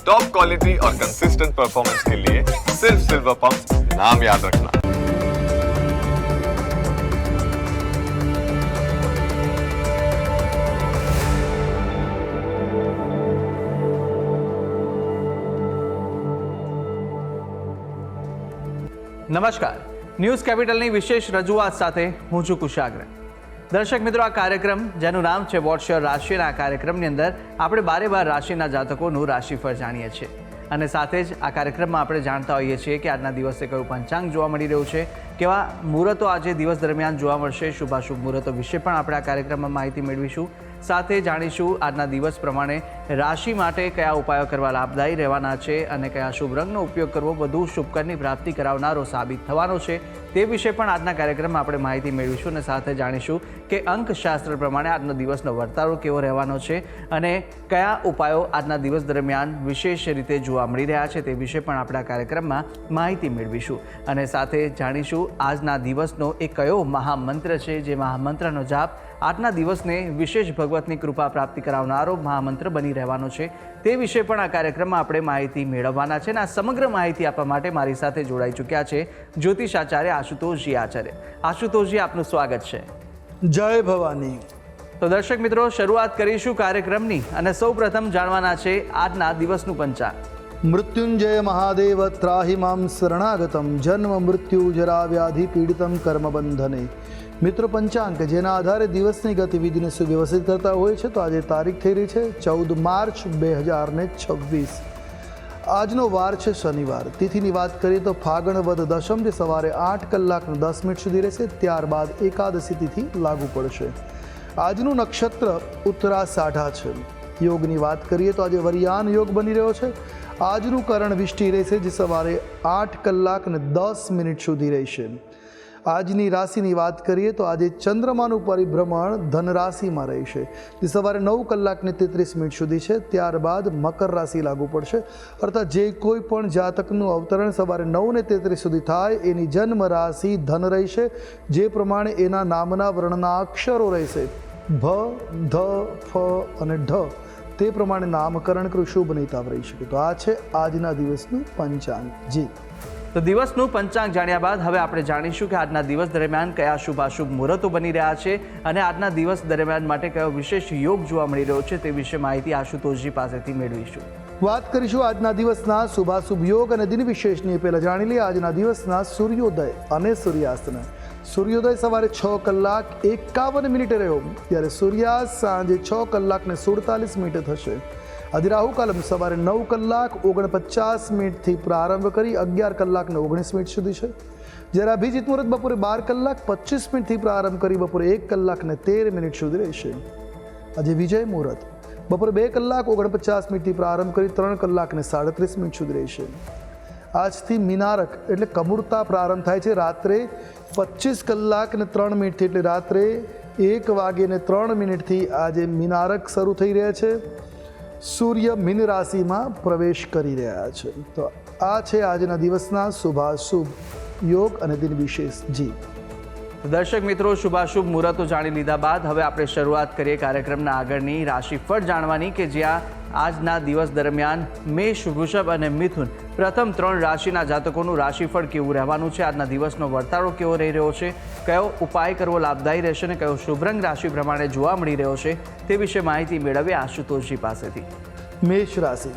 Top quality और consistent performance के लिए सिर्फ सिल्वर पंप नाम याद रखना। નમસ્કાર, ન્યૂઝ કેપિટલની વિશેષ રજૂઆત સાથે હું છું કુશાગ્ર. દર્શક મિત્રો, આ કાર્યક્રમ જેનું નામ છે વોટ્સ યોર રાશિ, આ કાર્યક્રમની અંદર આપણે 12 રાશિના જાતકોનું રાશિફળ જાણીએ છીએ અને સાથે જ આ કાર્યક્રમમાં આપણે જાણતા હોઈએ છીએ કે આજના દિવસે કયું પંચાંગ જોવા મળી રહ્યું છે, કેવા મુહૂર્તો આજે દિવસ દરમિયાન જોવા મળશે, શુભાશુભ મુહૂર્તો વિશે પણ આપણે આ કાર્યક્રમમાં માહિતી મેળવીશું. સાથે જાણીશું આજના દિવસ પ્રમાણે રાશિ માટે કયા ઉપાયો કરવા લાભદાયી રહેવાના છે અને કયા શુભ રંગનો ઉપયોગ કરવો વધુ શુભકરની પ્રાપ્તિ કરાવનારો સાબિત થવાનો છે તે વિશે પણ આજના કાર્યક્રમમાં આપણે માહિતી મેળવીશું અને સાથે જાણીશું કે અંકશાસ્ત્ર પ્રમાણે આજનો દિવસનો વર્તારો કેવો રહેવાનો છે અને કયા ઉપાયો આજના દિવસ દરમિયાન વિશેષ રીતે જોવા મળી રહ્યા છે તે વિશે પણ આપણે આ કાર્યક્રમમાં માહિતી મેળવીશું અને સાથે જાણીશું આજના દિવસનો એક કયો મહામંત્ર છે જે મહામંત્રનો જાપ આજના દિવસને વિશેષ ભગવતની કૃપા પ્રાપ્તિ કરાવનારો મહામંત્ર બની રહેવાનો છે તે વિશે પણ આ કાર્યક્રમમાં આપણે માહિતી મેળવવાના છે અને આ સમગ્ર માહિતી આપવા માટે મારી સાથે જોડાઈ ચૂક્યા છે જ્યોતિષાચાર્ય આશુતોષજી આચાર્ય. આશુતોષજી, આપનું સ્વાગત છે. જય ભવાની. તો દર્શક મિત્રો, શરૂઆત કરીશું કાર્યક્રમની અને સૌ પ્રથમ જાણવાના છે આજના દિવસનું પંચાંગ. મૃત્યુંજય મહાદેવ ત્રાહિ મામ શરણાગતમ જન્મ મૃત્યુ જરા વ્યાધિ પીડિતમ કર્મબંધને. મિત્રો, પંચાંગ જેના આધારે દિવસની ગતિવિધિને સુવ્યવસ્થિત કરતા હોય છે. તો આજે તારીખ થઈ રહી છે 14 માર્ચ 2026. આજનો વાર છે શનિવાર. તિથિની વાત કરીએ તો ફાગણ વદ દશમ, જે સવારે 8:10 સુધી રહેશે. ત્યારબાદ એકાદશી તિથિ લાગુ પડશે. આજનું નક્ષત્ર ઉત્તરાષાઢા છે. યોગની વાત કરીએ તો આજે વરિયાન યોગ બની રહ્યો છે. આજનું કરણ વિષ્ટિ રહેશે, જે સવારે 8:10 સુધી રહેશે. આજની રાશિની વાત કરીએ તો આજે ચંદ્રમાનું પરિભ્રમણ ધન રાશિમાં રહેશે, જે સવારે 9:33 સુધી છે. ત્યારબાદ મકર રાશિ લાગુ પડશે. અર્થાત જે કોઈ પણ જાતકનું અવતરણ સવારે 9:33 સુધી થાય એની જન્મ રાશિ ધન રહેશે, જે પ્રમાણે એના નામના વર્ણના અક્ષરો રહેશે ભ, ધ, ફ અને ઢ. તે પ્રમાણે નામકરણ કરું શુભ નહીતાવ રહી શકે. તો આ છે આજના દિવસનું પંચાંગ. જી, તો દિવસનું પંચાંગ જાણ્યા બાદ હવે આપણે જાણીશું કે આજના દિવસ દરમિયાન કયા શુભાશુભ મુહૂર્તો બની રહ્યા છે અને આજના દિવસ દરમિયાન માટે કયો વિશેષ યોગ જોવા મળી રહ્યો છે તે વિશે માહિતી આશુતોષજી પાસેથી મેળવીશું. વાત કરીશું આજના દિવસના શુભાશુભ યોગ અને દિન વિશેષની. પહેલાં જાણી લઈએ આજના દિવસના સૂર્યોદય અને સૂર્યાસ્તના. સૂર્યોદય સવારે 6:51 રહ્યો, ત્યારે સૂર્યાસ્ત સાંજે 6:47 થશે. આજે રાહુ કાલમ સવારે 9:49 પ્રારંભ કરી 11:19 સુધી છે. જ્યારે અભિજીત મુહૂર્ત બપોરે 12:25 પ્રારંભ કરી બપોરે 1:13 સુધી રહેશે. આજે વિજય મુહૂર્ત બપોરે 2:49 પ્રારંભ કરી 3:37 સુધી રહેશે. આજથી મિનારક એટલે કમુરતા પ્રારંભ થાય છે રાત્રે 25:03 એટલે રાત્રે 1:03 આજે મિનારક શરૂ થઈ રહ્યા છે. સૂર્ય મીન રાશિમાં પ્રવેશ કરી રહ્યા છે. તો આ છે આજના દિવસના શુભાશુભ યોગ અને દિન વિશેષ. જી દર્શક મિત્રો, શુભાશુભ મુહૂર્તો જાણી લીધા બાદ હવે આપણે શરૂઆત કરીએ કાર્યક્રમના આગળની રાશિફળ જાણવાની, કે જ્યાં આજના દિવસ દરમિયાન મેષ, વૃષભ અને મિથુન પ્રથમ 3 રાશિના જાતકોનું રાશિફળ કેવું રહેવાનું છે, આજના દિવસનો વર્તારો કેવો રહી રહ્યો છે, કયો ઉપાય કરવો લાભદાયી રહેશે અને કયો શુભ રંગ રાશિ પ્રમાણે જોવા મળી રહ્યો છે તે વિશે માહિતી મેળવીએ આશુતોષજી પાસેથી. મેષ રાશિ.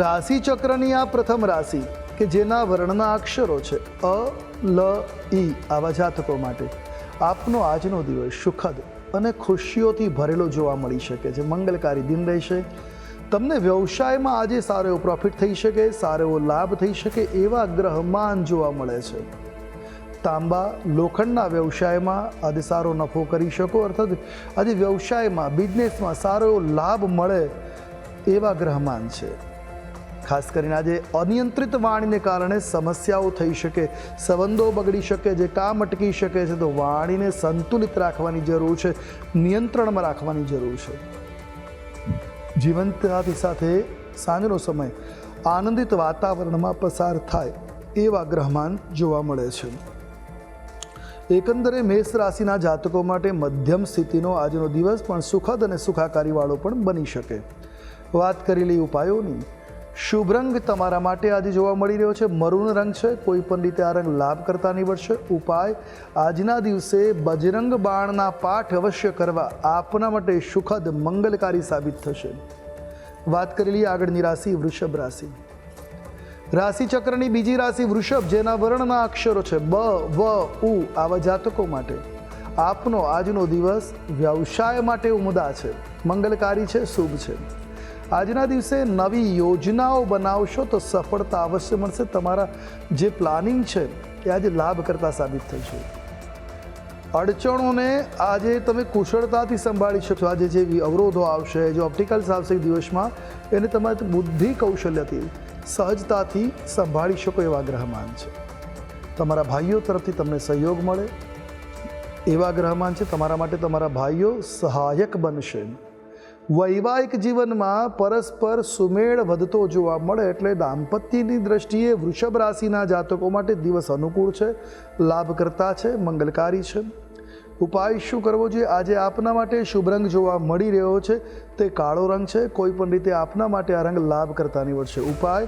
રાશિ ચક્રની આ પ્રથમ રાશિ કે જેના વર્ણના અક્ષરો છે અ, લ, ઈ, આવા જાતકો માટે આપનો આજનો દિવસ સુખદ અને ખુશીઓથી ભરેલો જોવા મળી શકે છે. મંગલકારી દિન રહેશે. તમને વ્યવસાયમાં આજે સારો એવો પ્રોફિટ થઈ શકે, સારો એવો લાભ થઈ શકે એવા ગ્રહમાન જોવા મળે છે. તાંબા લોખંડના વ્યવસાયમાં આજે સારો નફો કરી શકો, અર્થાત આજે વ્યવસાયમાં બિઝનેસમાં સારો એવો લાભ મળે એવા ગ્રહમાન છે. ખાસ કરીને આજે અનિયંત્રિત વાણીને કારણે સમસ્યાઓ થઈ શકે, સંબંધો બગડી શકે, જે કામ અટકી શકે છે. તો વાણીને સંતુલિત રાખવાની જરૂર છે, નિયંત્રણમાં રાખવાની જરૂર છે. જીવંતતાથી સાથે સાંજનો સમય આનંદિત વાતાવરણમાં પસાર થાય એવા ગ્રહમાન જોવા મળે છે. એકંદરે મેષ રાશિના જાતકો માટે મધ્યમ સ્થિતિનો આજનો દિવસ પણ સુખદ અને સુખાકારીવાળો પણ બની શકે. વાત કરેલી ઉપાયોની, શુભ રંગ તમારા માટે આજે જોવા મળી રહ્યો છે મરૂન રંગ છે. કોઈ પણ રીતે આ રંગ લાભ કરતા નીવડશે. ઉપાય, આજના દિવસે બજરંગ બાણના પાઠ અવશ્ય કરવા આપના માટે સુખદ મંગલકારી સાબિત થશે. વાત કરેલી આગળની રાશિ વૃષભ રાશિ. રાશિ ચક્રની બીજી રાશિ વૃષભ, જેના વર્ણના અક્ષરો છે બ, વ, ઉ, આવા જાતકો માટે આપનો આજનો દિવસ વ્યવસાય માટે ઉમદા છે, મંગલકારી છે, શુભ છે. આજના દિવસે નવી યોજનાઓ બનાવશો તો સફળતા અવશ્ય મળશે. તમારા જે પ્લાનિંગ છે એ આજે લાભ કરતા સાબિત થશે. અડચણોને આજે તમે કુશળતાથી સંભાળી શકશો. આજે જે અવરોધો આવશે, જે ઓબ્સ્ટિકલ્સ આવશે દિવસમાં, એને તમારે બુદ્ધિ કૌશલ્યથી સહજતાથી સંભાળી શકો એવા ગ્રહમાન છે. તમારા ભાઈઓ તરફથી તમને સહયોગ મળે એવા ગ્રહમાન છે. તમારા માટે તમારા ભાઈઓ સહાયક બનશે. વૈવાહિક જીવનમાં પરસ્પર સુમેળ વધતો જોવા મળે, એટલે દાંપત્યની દ્રષ્ટિએ વૃષભ રાશિના જાતકો માટે દિવસ અનુકૂળ છે, લાભકર્તા છે, મંગલકારી છે. ઉપાય શું કરવો જોઈએ? આજે આપના માટે શુભ રંગ જોવા મળી રહ્યો છે તે કાળો રંગ છે. કોઈ પણ રીતે આપના માટે આ રંગ લાભ કરતા નીવડશે. ઉપાય,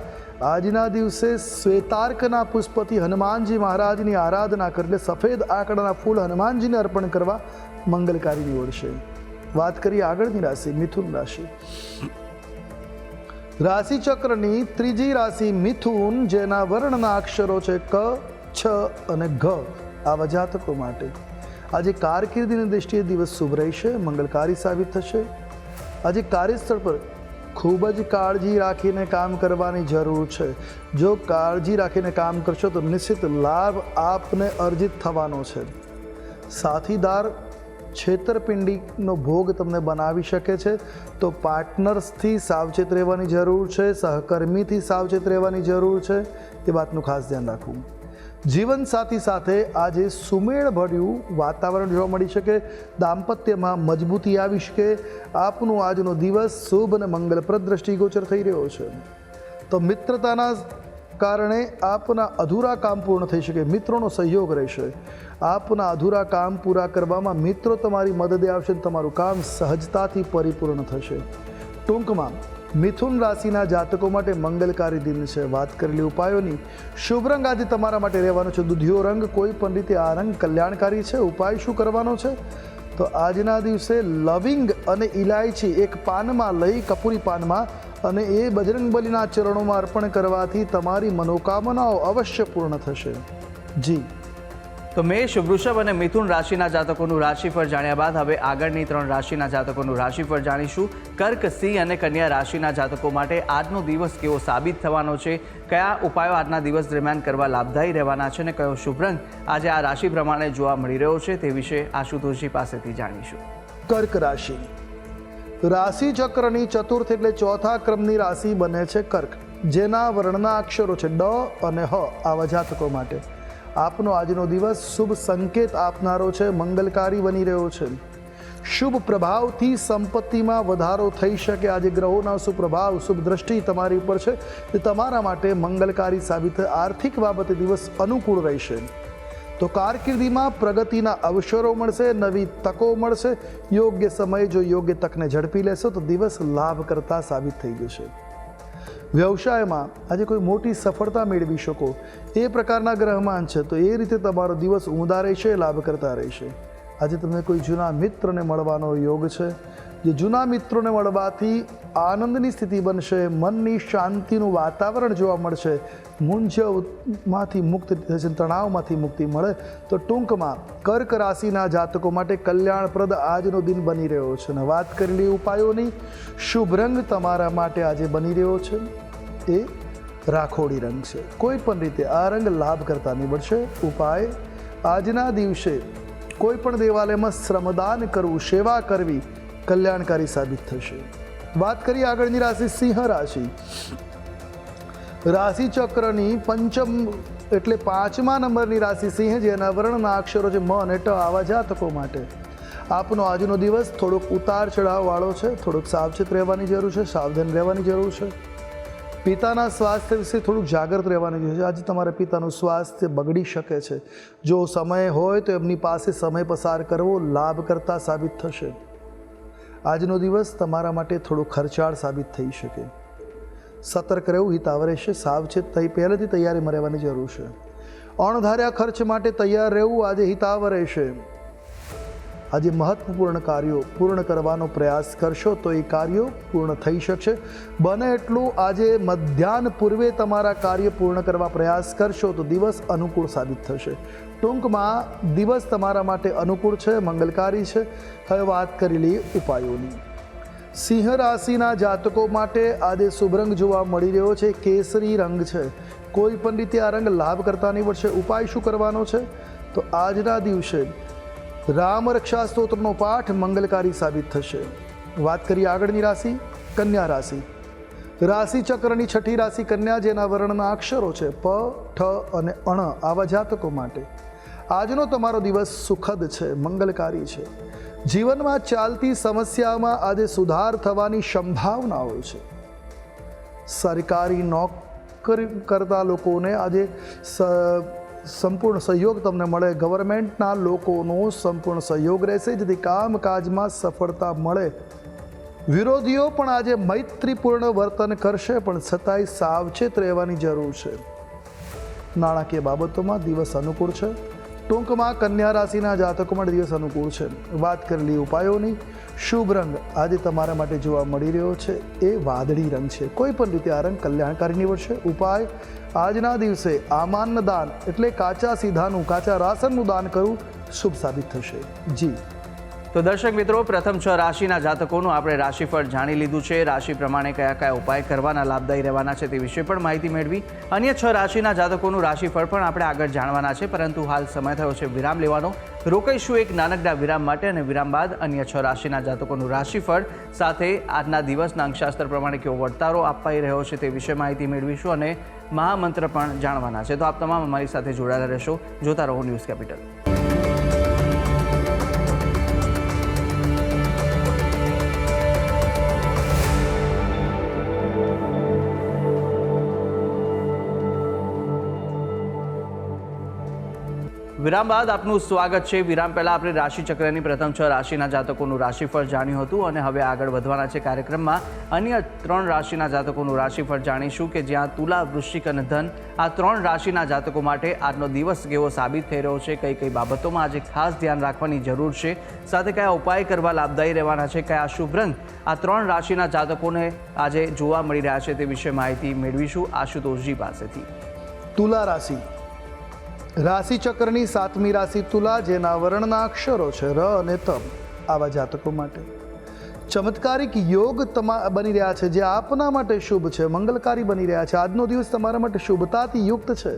આજના દિવસે શ્વેતાર્કના પુષ્પથી હનુમાનજી મહારાજની આરાધના કરી, એટલે સફેદ આંકડાના ફૂલ હનુમાનજીને અર્પણ કરવા મંગલકારી નીવડશે. વાત કરીએ આગળની રાશિ મિથુન રાશિ. રાશિ ચક્રની ત્રીજી રાશિ મિથુન, જેના વર્ણના અક્ષરો છે ક, છ અને ઘ, આવા જાતકો માટે આજે કારકિર્દીની દૃષ્ટિએ દિવસ શુભ રહેશે, મંગલકારી સાબિત થશે. આજે કાર્યસ્થળ પર ખૂબ જ કાળજી રાખીને કામ કરવાની જરૂર છે. જો કાળજી રાખીને કામ કરશો તો નિશ્ચિત લાભ આપને અર્જિત થવાનો છે. સાથીદાર છેતરપિંડીનો ભોગ તમને બનાવી શકે છે, તો પાર્ટનર્સથી સાવચેત રહેવાની જરૂર છે, સહકર્મીથી સાવચેત રહેવાની જરૂર છે. એ વાતનું ખાસ ધ્યાન રાખવું. જીવનસાથી સાથે આજે સુમેળભર્યું વાતાવરણ જોવા મળી શકે, દાંપત્યમાં મજબૂતી આવી શકે. આપનો આજનો દિવસ શુભ અને મંગલપ્રદ દ્રષ્ટિગોચર થઈ રહ્યો છે. તો મિત્રતાના કારણે આપના અધૂરા કામ પૂર્ણ થઈ શકે. મિત્રોનો સહયોગ રહેશે. આપના અધૂરા કામ પૂરા કરવામાં મિત્રો તમારી મદદે આવશે. તમારું કામ સહજતાથી પરિપૂર્ણ થશે. ટૂંકમાં મિથુન રાશિના જાતકો માટે મંગલકારી દિન છે. વાત કરેલી ઉપાયોની, શુભ રંગ આજે તમારા માટે રહેવાનો છે દુધિયો રંગ. કોઈ પણ રીતે આ રંગ કલ્યાણકારી છે. ઉપાય શું કરવાનો છે? તો આજના દિવસે લવિંગ અને ઇલાયચી એક પાનમાં લઈ, કપૂરી પાનમાં, અને એ બજરંગબલીના ચરણોમાં અર્પણ કરવાથી તમારી મનોકામનાઓ અવશ્ય પૂર્ણ થશે. જી. તો મેષ, વૃષભ અને મિથુન રાશિના જાતકોનું રાશિફળ જાણ્યા બાદ હવે આગળની 3 રાશિના જાતકોનું રાશિફળ જાણીશું. કર્ક, સિંહ અને કન્યા રાશિના જાતકો માટે આજનો દિવસ કેવો સાબિત થવાનો છે, કયા ઉપાયો આજના દિવસ દરમિયાન કરવા લાભદાયી રહેવાના છે અને કયો શુભ રંગ આજે આ રાશિ પ્રમાણે જોવા મળી રહ્યો છે, તે વિશે આશુતોષજી પાસેથી જાણીશું. કર્ક રાશિ. રાશિ ચક્રની ચતુર્થ એટલે ચોથા ક્રમની રાશિ બને છે કર્ક, જેના વર્ણના અક્ષરો છે ડ અને હ, આવા જાતકો માટે આપનો આજનો દિવસ શુભ સંકેત આપનારો છે, મંગલકારી બની રહ્યો છે. શુભ પ્રભાવથી સંપત્તિમાં વધારો થઈ શકે. આજે ગ્રહોના સુપ્રભાવ, શુભ દ્રષ્ટિ તમારી ઉપર છે, તે તમારા માટે મંગલકારી સાબિત. આર્થિક બાબતે દિવસ અનુકૂળ રહેશે. તો કારકિર્દીમાં પ્રગતિના અવસરો મળશે, નવી તકો મળશે. યોગ્ય સમયે જો યોગ્ય તકને ઝડપી લેશો તો દિવસ લાભ કરતા સાબિત થઈ જશે. વ્યવસાયમાં આજે કોઈ મોટી સફળતા મેળવી શકો એ પ્રકારના ગ્રહમાન છે, તો એ રીતે તમારો દિવસ ઉમદા રહેશે, લાભ કરતા રહેશે. આજે તમને કોઈ જૂના મિત્રને મળવાનો યોગ છે. જે જૂના મિત્રોને મળવાથી આનંદની સ્થિતિ બનશે, મનની શાંતિનું વાતાવરણ જોવા મળશે, મૂંઝવણમાંથી મુક્ત થશે, તણાવમાંથી મુક્તિ મળે. તો ટૂંકમાં કર્ક રાશિના જાતકો માટે કલ્યાણપ્રદ આજનો દિન બની રહ્યો છે. અને વાત કરેલી ઉપાયોની, શુભ રંગ તમારા માટે આજે બની રહ્યો છે એ રાખોડી રંગ છે. કોઈ પણ રીતે આ રંગ લાભ કરતા નીવડશે. ઉપાય, આજના દિવસે કોઈ પણ દેવાલયમાં શ્રમદાન કરવું, સેવા કરવી કલ્યાણકારી સાબિત થશે. વાત કરીએ આગળની રાશિ સિંહ રાશિ. રાશિ ચક્રની પંચમ એટલે 5મા નંબરની રાશિ સિંહ, જેના વર્ણના અક્ષરો છે મ અને ટ, આવા જાતકો માટે આપનો આજનો દિવસ થોડોક ઉતાર ચઢાવ વાળો છે. થોડુંક સાવચેત રહેવાની જરૂર છે, સાવધાન રહેવાની જરૂર છે. પિતાના સ્વાસ્થ્ય વિશે થોડુંક જાગૃત રહેવાની જરૂર છે. આજે તમારા પિતાનું સ્વાસ્થ્ય બગડી શકે છે. જો સમય હોય તો એમની પાસે સમય પસાર કરવો લાભ કરતા સાબિત થશે. આજનો દિવસ તમારા માટે થોડો ખર્ચાળ સાબિત થઈ શકે. સતર્ક રહેવું હિતાવહ રહેશે. સાવચેત થઈ પહેલેથી તૈયારીમાં રહેવાની જરૂર છે. અણધાર્યા ખર્ચ માટે તૈયાર રહેવું આજે હિતાવહ રહેશે. આજે મહત્વપૂર્ણ કાર્યો પૂર્ણ કરવાનો પ્રયાસ કરશો તો એ કાર્યો પૂર્ણ થઈ શકશે. બને એટલું આજે મધ્યાહન પૂર્વે તમારા કાર્ય પૂર્ણ કરવા પ્રયાસ કરશો તો દિવસ અનુકૂળ સાબિત થશે. ટૂંકમાં દિવસ તમારા માટે અનુકૂળ છે, મંગલકારી છે. હવે વાત કરી લઈએ ઉપાયોની. સિંહ રાશિના જાતકો માટે આજે શુભ રંગ જોવા મળી રહ્યો છે. કેસરી રંગ છે. કોઈ પણ રીતે આ રંગ લાભ કરતા નીવડશે. ઉપાય શું કરવાનો છે? તો આજના દિવસે રામ રક્ષા સ્તોત્રનો પાઠ મંગલકારી સાબિત થશે. વાત કરીએ આગળની રાશિ, કન્યા રાશિ. રાશિ ચક્રની છઠ્ઠી રાશિ કન્યા, જેના વર્ણના અક્ષરો છે પ, ઠ અને અણ. આવા જાતકો માટે આજનો તમારો દિવસ સુખદ છે, મંગલકારી છે. જીવનમાં ચાલતી સમસ્યામાં આજે સુધાર થવાની સંભાવનાઓ છે. સરકારી નોકરી કરતા લોકોને આજે સંપૂર્ણ સહયોગ તમને મળે. ગવર્મેન્ટના લોકોનો સંપૂર્ણ સહયોગ રહેશે, જેથી કામકાજમાં સફળતા મળે. વિરોધીઓ પણ આજે મૈત્રીપૂર્ણ વર્તન કરશે, પણ છતાંય સાવચેત રહેવાની જરૂર છે. નાણાકીય બાબતોમાં દિવસ અનુકૂળ છે. ટૂંકમાં કન્યા રાશિના જાતકો માટે દિવસ અનુકૂળ છે. વાત કરી લઈએ ઉપાયોની. શુભ રંગ આજે તમારા માટે જોવા મળી રહ્યો છે એ વાદળી રંગ છે. કોઈ પણ રીતે આ રંગ કલ્યાણકારી નીવડશે. ઉપાય આજના દિવસે આમાનનું દાન એટલે કાચા સીધાનું, કાચા રાશનનું દાન કરવું શુભ સાબિત થશે. જી તો દર્શક મિત્રો, પ્રથમ 6 રાશિના જાતકોનું આપણે રાશિફળ જાણી લીધું છે. રાશિ પ્રમાણે કયા કયા ઉપાય કરવાના લાભદાયી રહેવાના છે તે વિશે પણ માહિતી મેળવી. અન્ય 6 રાશિના જાતકોનું રાશિફળ પણ આપણે આગળ જાણવાના છે, પરંતુ હાલ સમય થયો છે વિરામ લેવાનો. રોકાઈશું એક નાનકડા વિરામ માટે, અને વિરામ બાદ અન્ય 6 રાશિના જાતકોનું રાશિફળ સાથે આજના દિવસના અંકશાસ્ત્ર પ્રમાણે કેવો વર્તારો અપાઈ રહ્યો છે તે વિશે માહિતી મેળવીશું, અને મહામંત્ર પણ જાણવાના છે. તો આપ તમામ અમારી સાથે જોડાયેલા રહેશો. જોતા રહો ન્યૂઝ કેપિટલ. વિરામ બાદ આપનું સ્વાગત છે. વિરામ પહેલાં આપણે રાશિચક્રની પ્રથમ 6 રાશિના જાતકોનું રાશિફળ જાણ્યું હતું, અને હવે આગળ વધવાના છે કાર્યક્રમમાં. અન્ય 3 રાશિના જાતકોનું રાશિફળ જાણીશું, કે જ્યાં તુલા, વૃશ્ચિક અને ધન આ 3 રાશિના જાતકો માટે આજનો દિવસ કેવો સાબિત થઈ રહ્યો છે, કઈ કઈ બાબતોમાં આજે ખાસ ધ્યાન રાખવાની જરૂર છે, સાથે કયા ઉપાય કરવા લાભદાયી રહેવાના છે, કયા શુભ રંગ આ 3 રાશિના જાતકોને આજે જોવા મળી રહ્યા છે તે વિશે માહિતી મેળવીશું આશુતોષજી પાસેથી. તુલા રાશિ. રાશિ ચક્રની 7મી રાશિ તુલા, જેના વર્ણના અક્ષરો છે ર અને ત. આવા જાતકો માટે ચમત્કારિક યોગ બની રહ્યા છે, જે આપના માટે શુભ છે, મંગલકારી બની રહ્યા છે. આજનો દિવસ તમારા માટે શુભતાથી યુક્ત છે.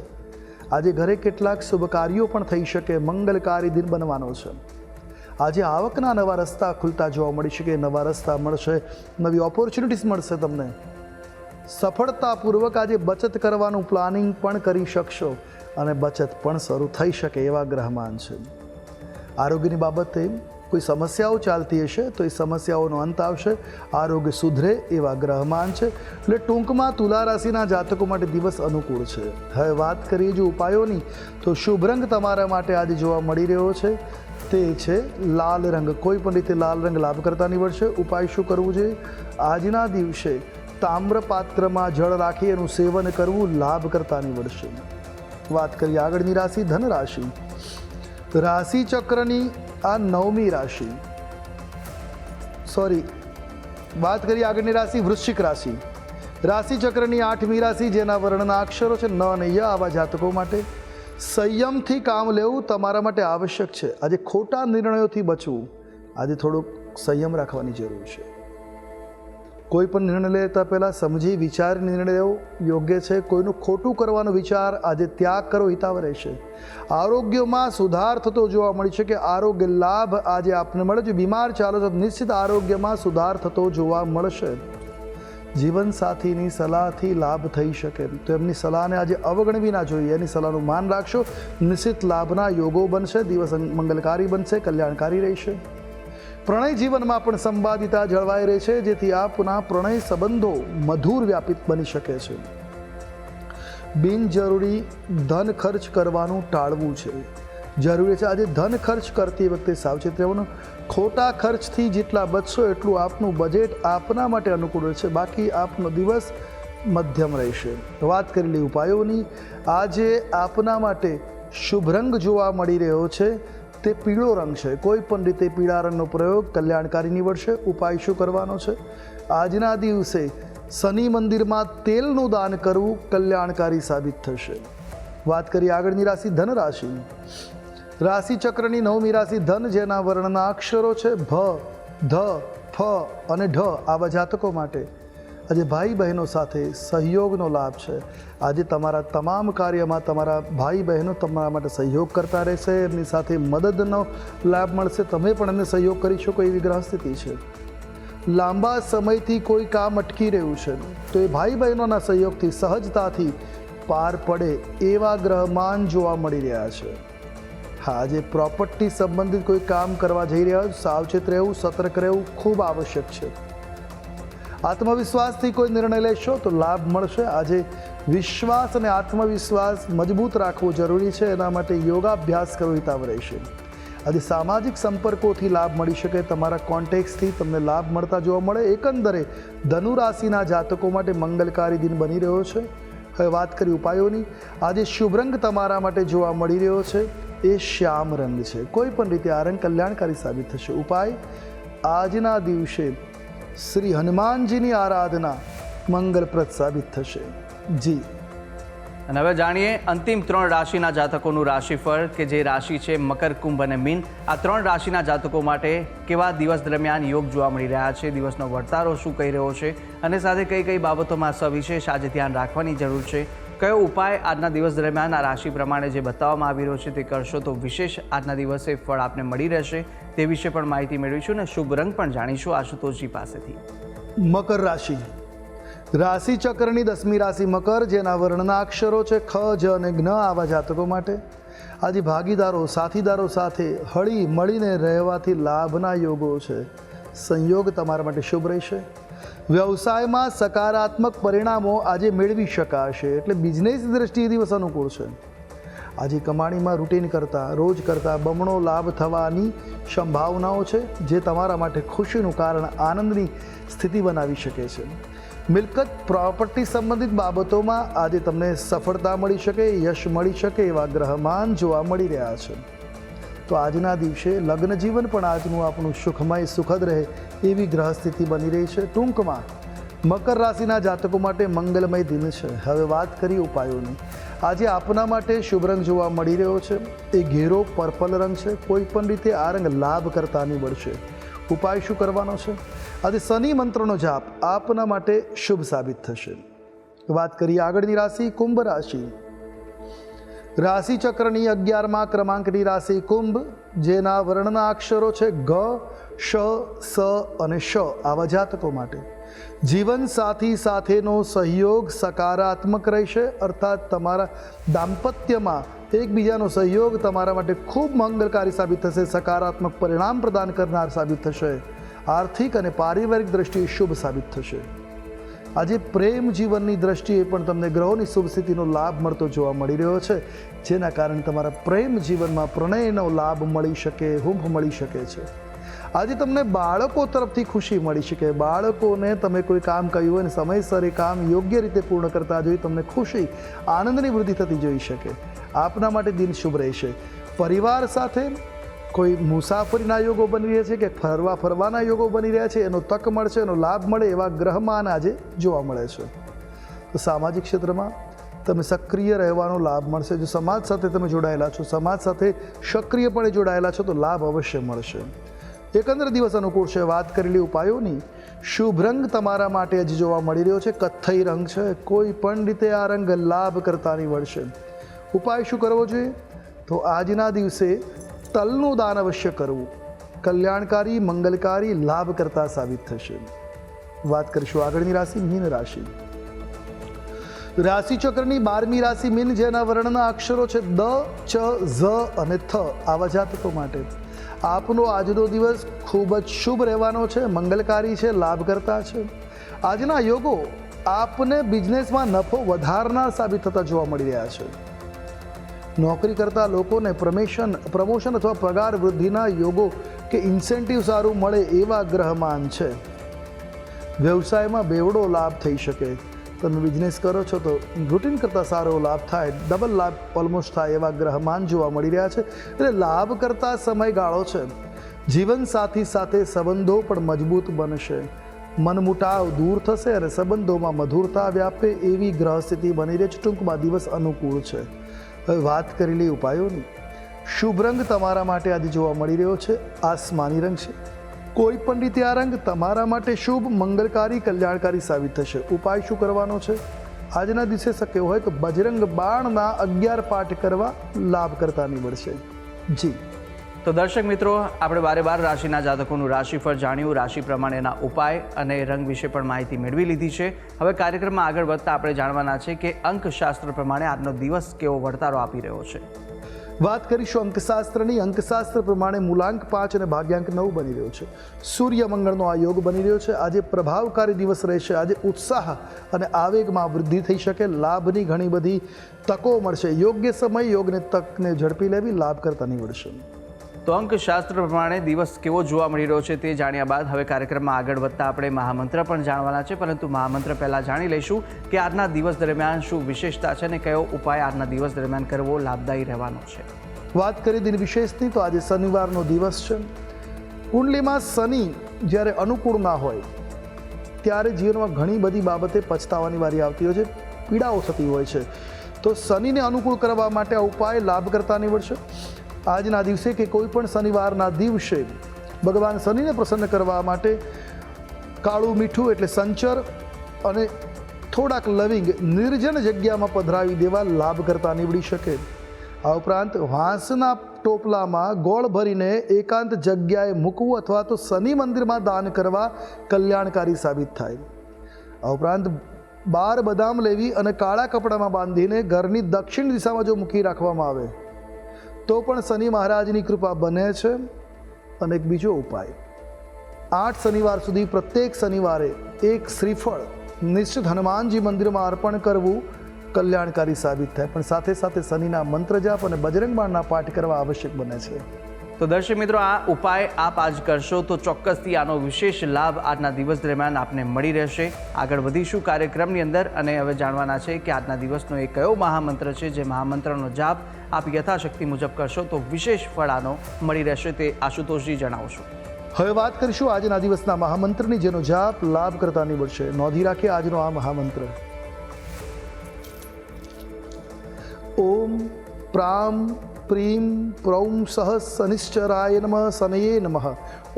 આજે ઘરે કેટલાક શુભ કાર્યો પણ થઈ શકે. મંગલકારી દિન બનવાનો છે. આજે આવકના નવા રસ્તા ખુલતા જોવા મળી શકે. નવા રસ્તા મળશે, નવી ઓપોર્ચ્યુનિટીઝ મળશે તમને. સફળતાપૂર્વક આજે બચત કરવાનું પ્લાનિંગ પણ કરી શકશો, અને બચત પણ શરૂ થઈ શકે એવા ગ્રહમાન છે. આરોગ્યની બાબતે કોઈ સમસ્યાઓ ચાલતી હશે તો એ સમસ્યાઓનો અંત આવશે. આરોગ્ય સુધરે એવા ગ્રહમાન છે. એટલે ટૂંકમાં તુલા રાશિના જાતકો માટે દિવસ અનુકૂળ છે. હવે વાત કરીએ જો ઉપાયોની, તો શુભ રંગ તમારા માટે આજે જોવા મળી રહ્યો છે તે છે લાલ રંગ. કોઈ પણ રીતે લાલ રંગ લાભ કરતા નીવડશે. ઉપાય શું કરવું જોઈએ? આજના દિવસે તામ્ર પાત્રમાં જળ રાખી એનું સેવન કરવું લાભ કરતા નીવડશે. વાત કરીએ આગળની રાશિ, ધન રાશિ. રાશિ ચક્રની આ 9મી રાશિ, વાત કરીએ આગળની રાશિ, વૃશ્ચિક રાશિ. રાશિ ચક્રની 8મી રાશિ, જેના વર્ણના અક્ષરો છે ન અને ય. આવા જાતકો માટે સંયમથી કામ લેવું તમારા માટે આવશ્યક છે. આજે ખોટા નિર્ણયોથી બચવું. આજે થોડોક સંયમ રાખવાની જરૂર છે. કોઈ પણ નિર્ણય લેતા પહેલાં સમજી વિચારી નિર્ણય લેવો યોગ્ય છે. કોઈનું ખોટું કરવાનો વિચાર આજે ત્યાગ કરો હિતાવહ રહેશે. આરોગ્યમાં સુધાર થતો જોવા મળી શકે. આરોગ્ય લાભ આજે આપને મળે. જો બીમાર ચાલો તો નિશ્ચિત આરોગ્યમાં સુધાર થતો જોવા મળશે. જીવનસાથીની સલાહથી લાભ થઈ શકે, તો એમની સલાહને આજે અવગણવી ના જોઈએ. એની સલાહનું માન રાખશો. નિશ્ચિત લાભના યોગો બનશે. દિવસ મંગલકારી બનશે, કલ્યાણકારી રહેશે. પ્રણય જીવનમાં પણ સંવાદિતા જળવાઈ રહે છે, જેથી આપના પ્રણય સંબંધો મધુર વ્યાપિત બની શકે છે. બિનજરૂરી ધન ખર્ચ કરવાનું ટાળવું છે. જરૂરી છે આજે ધન ખર્ચ કરતી વખતે સાવચેત રહેવાનું. ખોટા ખર્ચથી જેટલા બચશો એટલું આપનું બજેટ આપના માટે અનુકૂળ રહેશે, બાકી આપનો દિવસ મધ્યમ રહેશે. વાત કરેલી ઉપાયોની, આજે આપના માટે શુભ રંગ જોવા મળી રહ્યો છે તે પીળો રંગ છે. કોઈ પણ રીતે પીળા રંગનો પ્રયોગ કલ્યાણકારી નીવડશે. ઉપાય શું કરવાનો છે? આજના દિવસે શનિ મંદિરમાં તેલનું દાન કરવું કલ્યાણકારી સાબિત થશે. વાત કરીએ આગળની રાશિ ધન રાશિ. રાશિ ચક્રની 9મી રાશિ ધન, જેના વર્ણના અક્ષરો છે ભ, ધ, ફ અને ઢ. આવા જાતકો માટે આજે ભાઈ બહેનો સાથે સહયોગનો લાભ છે. આજે તમારા તમામ કાર્યમાં તમારા ભાઈ બહેનો તમારા માટે સહયોગ કરતા રહેશે, એમની સાથે મદદનો લાભ મળશે. તમે પણ એમને સહયોગ કરી શકો એવી ગ્રહ સ્થિતિ છે. લાંબા સમયથી કોઈ કામ અટકી રહ્યું છે તો એ ભાઈ બહેનોના સહયોગથી સહજતાથી પાર પડે એવા ગ્રહમાન જોવા મળી રહ્યા છે. હા, આજે પ્રોપર્ટી સંબંધિત કોઈ કામ કરવા જઈ રહ્યા હોય, સાવચેત રહેવું, સતર્ક રહેવું ખૂબ આવશ્યક છે. આત્મવિશ્વાસથી કોઈ નિર્ણય લેશો તો લાભ મળશે. આજે વિશ્વાસ અને આત્મવિશ્વાસ મજબૂત રાખવો જરૂરી છે, એના માટે યોગાભ્યાસ કરવો હિતાવ રહેશે. આજે સામાજિક સંપર્કોથી લાભ મળી શકે, તમારા કોન્ટેક્ટથી તમને લાભ મળતા જોવા મળે. એકંદરે ધનુ રાશિના જાતકો માટે મંગલકારી દિન બની રહ્યો છે. હવે વાત કરી ઉપાયોની. આજે શુભ રંગ તમારા માટે જોવા મળી રહ્યો છે એ શ્યામ રંગ છે. કોઈ પણ રીતે આ રંગ કલ્યાણકારી સાબિત થશે. ઉપાય, આજના દિવસે શ્રી હનુમાનજીની આરાધના મંગલપ્રદ સાબિત થશે. જી. અને હવે જાણીએ અંતિમ 3 રાશિના જાતકોનું રાશિફળ, કે જે રાશિ છે મકર, કુંભ અને મીન. આ 3 રાશિના જાતકો માટે કેવા દિવસ દરમિયાન યોગ જોવા મળી રહ્યા છે, દિવસનો વર્તારો શું કહી રહ્યો છે અને સાથે કઈ કઈ બાબતોમાં સવિશેષ આજે ધ્યાન રાખવાની જરૂર છે, કયો ઉપાય આજના દિવસ દરમિયાન આ રાશિ પ્રમાણે જે બતાવવામાં આવી રહ્યો છે તે કરશો તો વિશેષ આજના દિવસે ફળ આપને મળી રહેશે, તે વિશે પણ માહિતી મેળવીશું અને શુભ રંગ પણ જાણીશું આશુતોષજી પાસેથી. મકર રાશિ. રાશિ ચક્રની 10મી રાશિ મકર, જેના વર્ણના અક્ષરો છે ખ, જ અને જ્ઞ. આવા જાતકો માટે આજે ભાગીદારો, સાથીદારો સાથે હળી મળીને રહેવાથી લાભના યોગો છે. સંયોગ તમારા માટે શુભ રહેશે. વ્યવસાયમાં સકારાત્મક પરિણામો આજે મેળવી શકાશે, એટલે બિઝનેસની દ્રષ્ટિએ દિવસ અનુકૂળ છે. આજે કમાણીમાં રૂટીન કરતાં, રોજ કરતાં બમણો લાભ થવાની સંભાવનાઓ છે, જે તમારા માટે ખુશીનું કારણ, આનંદની સ્થિતિ બનાવી શકે છે. મિલકત, પ્રોપર્ટી સંબંધિત બાબતોમાં આજે તમને સફળતા મળી શકે, યશ મળી શકે એવા ગ્રહમાન જોવા મળી રહ્યા છે. તો આજના દિવસે લગ્ન જીવન પણ આજનું આપણું સુખમય, સુખદ રહે એવી ગ્રહ સ્થિતિ બની રહી છે. ટૂંકમાં મકર રાશિના જાતકો માટે મંગલમય દિન છે. હવે વાત કરીએ ઉપાયોની. આજે આપના માટે શુભ રંગ જોવા મળી રહ્યો છે એ ઘેરો પર્પલ રંગ છે. કોઈ પણ રીતે આ રંગ લાભ કરતા નીવડશે. ઉપાય શું કરવાનો છે? આજે શનિ મંત્રનો જાપ આપના માટે શુભ સાબિત થશે. વાત કરીએ આગળની રાશિ કુંભ રાશિ. રાશિ ચક્રની 11મા ક્રમાંકની રાશિ કુંભ, જેના વર્ણના અક્ષરો છે ગ, શ, સ અને શ. આવા જાતકો માટે જીવન સાથી સાથેનો સહયોગ સકારાત્મક રહેશે, અર્થાત તમારા દાંપત્યમાં એકબીજાનો સહયોગ તમારા માટે ખૂબ મંગલકારી સાબિત થશે, સકારાત્મક પરિણામ પ્રદાન કરનાર સાબિત થશે. આર્થિક અને પારિવારિક દ્રષ્ટિએ શુભ સાબિત થશે. આજે પ્રેમ જીવનની દ્રષ્ટિએ પણ તમને ગ્રહોની શુભ સ્થિતિનો લાભ મળતો જોવા મળી રહ્યો છે, જેના કારણે તમારા પ્રેમ જીવનમાં પ્રણયનો લાભ મળી શકે, હુંફ મળી શકે છે. આજે તમને બાળકો તરફથી ખુશી મળી શકે. બાળકોને તમે કોઈ કામ કહ્યું હોય અને સમયસર એ કામ યોગ્ય રીતે પૂર્ણ કરતા જોઈ તમને ખુશી, આનંદની વૃદ્ધિ થતી જોઈ શકે. આપના માટે દિન શુભ રહેશે. પરિવાર સાથે કોઈ મુસાફરીના યોગો બની રહ્યા છે કે ફરવાના યોગો બની રહ્યા છે, એનો તક મળશે, એનો લાભ મળે એવા ગ્રહમાન આજે જોવા મળે છે. તો સામાજિક ક્ષેત્રમાં તમે સક્રિય રહેવાનો લાભ મળશે. જો સમાજ સાથે તમે જોડાયેલા છો, સમાજ સાથે સક્રિયપણે જોડાયેલા છો તો લાભ અવશ્ય મળશે. એકંદર દિવસ અનુકૂળ છે. વાત કરેલી ઉપાયોની. શુભ રંગ તમારા માટે આજે જોવા મળી રહ્યો છે કથ્થઈ રંગ છે. કોઈ પણ રીતે આ રંગ લાભ કરતા નીવડશે. ઉપાય શું કરવો જોઈએ? તો આજના દિવસે તલનું દાન અવશ્ય કરવું કલ્યાણકારી, મંગલકારી, લાભ કરતા સાબિત થશે. વાત કરીશું આગળની રાશિ મીન રાશિ. રાશિ ચક્રની 12મી રાશિ મીન, જેના વર્ણના અક્ષરો છે દ, ચ, ઝ અને થ. આવા જાતકો માટે આપનો આજનો દિવસ ખૂબ જ શુભ રહેવાનો છે, મંગલકારી છે, લાભ કરતા છે. આજના યોગો આપને બિઝનેસમાં નફો વધારનાર સાબિત થતા જોવા મળી રહ્યા છે. નોકરી કરતા લોકોને પ્રમોશન અથવા પગાર વૃદ્ધિના યોગો કે ઇન્સેન્ટિવ સારું મળે એવા ગ્રહમાન છે. વ્યવસાયમાં બેવડો લાભ થઈ શકે. તમે બિઝનેસ કરો છો તો રૂટીન કરતાં સારો લાભ થાય, ડબલ લાભ ઓલમોસ્ટ થાય એવા ગ્રહમાન જોવા મળી રહ્યા છે. એટલે લાભ કરતા સમયગાળો છે. જીવનસાથી સાથે સંબંધો પણ મજબૂત બનશે. મનમુટાવ દૂર થશે અને સંબંધોમાં મધુરતા વ્યાપે એવી ગ્રહ સ્થિતિ બની રહી છે. ટૂંકમાં દિવસ અનુકૂળ છે. હવે વાત કરી લઈએ ઉપાયોની. શુભ રંગ તમારા માટે આજે જોવા મળી રહ્યો છે આસમાની રંગ છે. કોઈ પણ રીતે આ રંગ તમારા માટે શુભ, મંગળકારી, કલ્યાણકારી સાબિત થશે. ઉપાય શું કરવાનો છે? આજના દિવસે શક્ય હોય તો બજરંગ બાણના 11 પાઠ કરવા લાભ કરતા નીવડશે. જી તો દર્શક મિત્રો, આપણે બારે બાર રાશિના જાતકોનું રાશિફળ જાણ્યું, રાશિ પ્રમાણેના ઉપાય અને રંગ વિશે પણ માહિતી મેળવી લીધી છે. હવે કાર્યક્રમમાં આગળ વધતા આપણે જાણવાના છે કે અંકશાસ્ત્ર પ્રમાણે આજનો દિવસ કેવો વર્તારો આપી રહ્યો છે. વાત કરીશું અંકશાસ્ત્રની. અંકશાસ્ત્ર પ્રમાણે મૂલાંક 5 અને ભાગ્યાંક 9 બની રહ્યો છે. સૂર્ય મંગળનો આ યોગ બની રહ્યો છે. આજે પ્રભાવકારી દિવસ રહેશે. આજે ઉત્સાહ અને આવેગમાં વૃદ્ધિ થઈ શકે. લાભની ઘણી બધી તકો મળશે. યોગ્ય સમય યોગને તકને ઝડપી લેવી લાભ કરતા નીવડશે. તો અંકશાસ્ત્ર પ્રમાણે દિવસ કેવો જોવા મળી રહ્યો છે તે જાણ્યા બાદ હવે કાર્યક્રમમાં આગળ વધતા આપણે મહામંત્ર પણ જાણવાના છે. પરંતુ મહામંત્ર પહેલાં જાણી લઈશું કે આજના દિવસ દરમિયાન શું વિશેષતા છે અને કયો ઉપાય આજના દિવસ દરમિયાન કરવો લાભદાયી રહેવાનો છે. વાત કરી દિન વિશેષની તો આજે શનિવારનો દિવસ છે. કુંડલીમાં શનિ જ્યારે અનુકૂળ ના હોય ત્યારે જીવનમાં ઘણી બધી બાબતે પછતાવાની વારી આવતી હોય છે, પીડાઓ થતી હોય છે. તો શનિને અનુકૂળ કરવા માટે આ ઉપાય લાભ કરતા નીવડશે. આજના દિવસે કે કોઈ પણ શનિવારના દિવસે ભગવાન શનિને પ્રસન્ન કરવા માટે કાળું મીઠું એટલે સંચર અને થોડાક લવિંગ નિર્જન જગ્યામાં પધરાવી દેવા લાભ કરતા નીવડી શકે. આ ઉપરાંત વાંસના ટોપલામાં ગોળ ભરીને એકાંત જગ્યાએ મૂકવું અથવા તો શનિ મંદિરમાં દાન કરવા કલ્યાણકારી સાબિત થાય. આ ઉપરાંત 12 બદામ લેવી અને કાળા કપડામાં બાંધીને ઘરની દક્ષિણ દિશામાં જો મૂકી રાખવામાં આવે તો પણ શનિ મહારાજની કૃપા બને છે. અને એક બીજો ઉપાય, 8 શનિવાર સુધી પ્રત્યેક શનિવારે એક શ્રીફળ નિશ્ચિત હનુમાનજી મંદિરમાં અર્પણ કરવું કલ્યાણકારી સાબિત થાય. પણ સાથે સાથે શનિના મંત્ર જાપ અને બજરંગ બાણના પાઠ કરવા આવશ્યક બને છે. તો દર્શક મિત્રો, આ ઉપાય આપ આજ કરશો તો ચોક્કસથી આનો વિશેષ લાભ આજના દિવસ દરમિયાન આપને મળી રહેશે. આગળ વધીશું કાર્યક્રમની અંદર અને હવે જાણવાના છે કે આજના દિવસનો એ કયો મહામંત્ર છે જે મહામંત્રનો જાપ આપ યથાશક્તિ મુજબ કરશો તો વિશેષ ફળ આનો મળી રહેશે. તે આશુતોષજી જણાવશો. હવે વાત કરીશું આજના દિવસના મહામંત્રની જેનો જાપ લાભ કરતા નીવડશે. નોંધી રાખીએ આજનો આ મહામંત્ર. ઓમ પ્રામ પ્રીમ પ્રૌમ સહ શનિશ્ચરાય નમઃ શનયે નમઃ.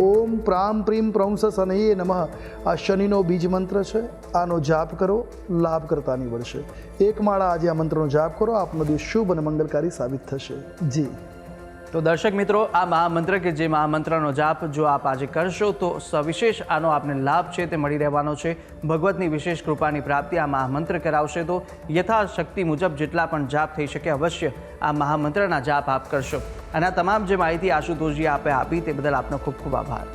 ઓમ પ્રામ પ્રીમ પ્રૌમ સહ શનયે નમઃ. આ શનિનો બીજ મંત્ર છે. આનો જાપ કરો, લાભ કરતા નીવડશે. એક માળા આજે આ મંત્રનો જાપ કરો, આપનો દિવસ શુભ અને મંગલકારી સાબિત થશે. જી તો દર્શક મિત્રો, આ મહામંત્ર કે જે મહામંત્રનો જાપ જો આપ આજે કરશો તો સવિશેષ આનો આપને લાભ છે તે મળી રહેવાનો છે. ભગવતની વિશેષ કૃપાની પ્રાપ્તિ આ મહામંત્ર કરાવશે. તો યથાશક્તિ મુજબ જેટલા પણ જાપ થઈ શકે અવશ્ય આ મહામંત્રના જાપ આપ કરશો. અને આ તમામ જે માહિતી આશુતોષજી આપે આપી તે બદલ આપનો ખૂબ ખૂબ આભાર.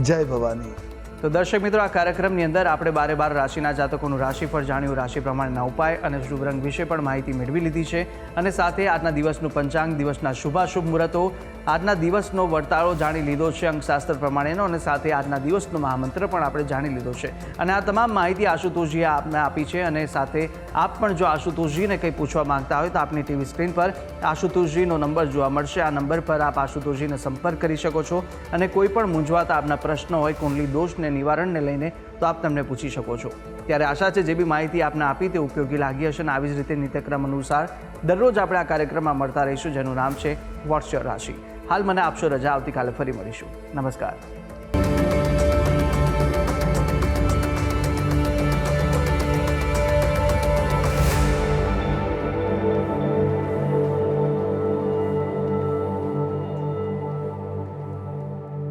જય ભવાની. તો દર્શક મિત્રો, આ કાર્યક્રમની અંદર આપણે બારે બાર રાશિના જાતકોનું રાશિફળ જાણ્યું, રાશિ પ્રમાણેના ઉપાય અને શુભ રંગ વિશે પણ માહિતી મેળવી લીધી છે. અને સાથે આજના દિવસનું પંચાંગ, દિવસના શુભાશુભ મુહૂર્તો, આજના દિવસનો વર્તાળો જાણી લીધો છે અંકશાસ્ત્ર પ્રમાણેનો અને સાથે આજના દિવસનો મહામંત્ર પણ આપણે જાણી લીધો છે. અને આ તમામ માહિતી આશુતોષજીએ આપને આપી છે. અને સાથે આપ પણ જો આશુતોષજીને કંઈ પૂછવા માંગતા હોય તો આપની ટીવી સ્ક્રીન પર આશુતોષજીનો નંબર જોવા મળશે. આ નંબર પર આપ આશુતોષજીને સંપર્ક કરી શકો છો અને કોઈ પણ મૂંઝવાતા આપના પ્રશ્નો હોય કુંડલી દોષને નિવારણને લઈને તો આપ તેમને પૂછી શકો છો. ત્યારે આશા છે જે બી માહિતી આપને આપી તે ઉપયોગી લાગી હશે અને આવી જ રીતે નિત્યક્રમ અનુસાર દરરોજ આપણે આ કાર્યક્રમમાં મળતા રહીશું જેનું નામ છે વોટ્સ યોર રાશિ. હાલ મને આપશો રજા. આવતીકાલે ફરી મળીશું. નમસ્કાર.